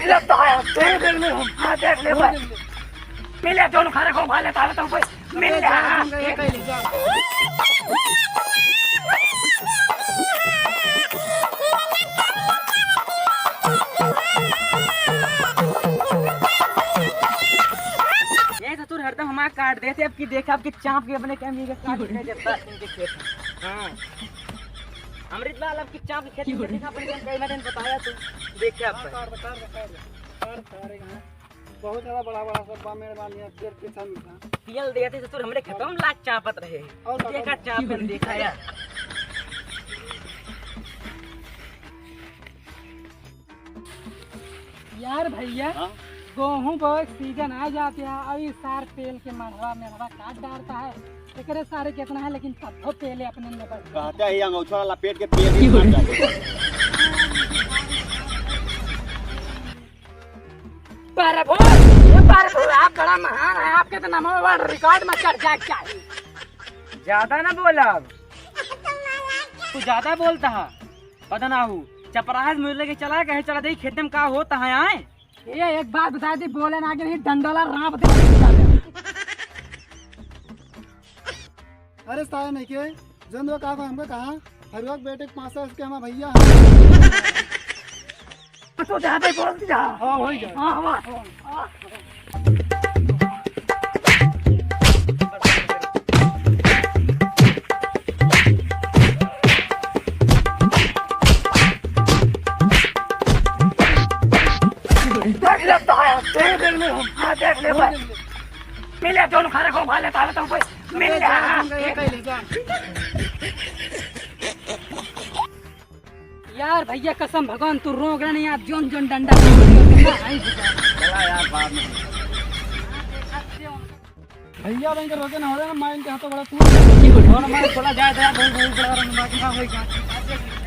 लगता है देख ले हम हां देख ले भाई मिले दोनों खाने को खा लेता है तो कोई मिल जा ये तो हरदम हमारा काट देते अब की देखा आपकी चाप के अपने कैमरे का काट देते जब तक इनके खेत हां अमृत लाल आपकी चाप के खेत में देखा अपने कई मैंने बताया तू देखा आप बहुत ज्यादा बड़ा सब मेरे बानिया पेड़ के सामने तेल देते तो हमरे खत्म लाख चापत रहे और देखा चाप कर देखा यार यार भैया गेहूं बहुत सीजन आ जाते हैं अभी सार तेल के मरवा काट डालता है एकरे सारे कितना है लेकिन सब तेल है अपने में बस कहते हैं अंगूठा वाला पेट के पेट ही मर जाते प्रभु आप बड़ा महान है आपके तो नाम वर्ल्ड रिकॉर्ड में चर्चा चाहिए ज्यादा ना बोला तू ज्यादा बोलता है पता ना हूँ चपराह मिल के चला कहे चला दे खेत में का होता है आए ये एक बात बता दी बोले ना कि नहीं डंडोला राप दे अरे साया नहीं के जंदो का हमको कहा हर वक्त बेटे के पास इसके हमारा भैया तो ज्यादा बोल दिया हां हो गया हां लगता है देख ले हम हां देख ले भाई मिले दोनों खाने को खा लेता है तो कोई मिल जा यार भैया कसम भगवान तू रोक रहा नहीं आप जोन जोन डंडा चला यार बाद में भैया बैंक रोके ना हो रहा ना माइन के हाथों बड़ा तू और हमारे खोला जाए तो यार बहुत बड़ा रंग होगा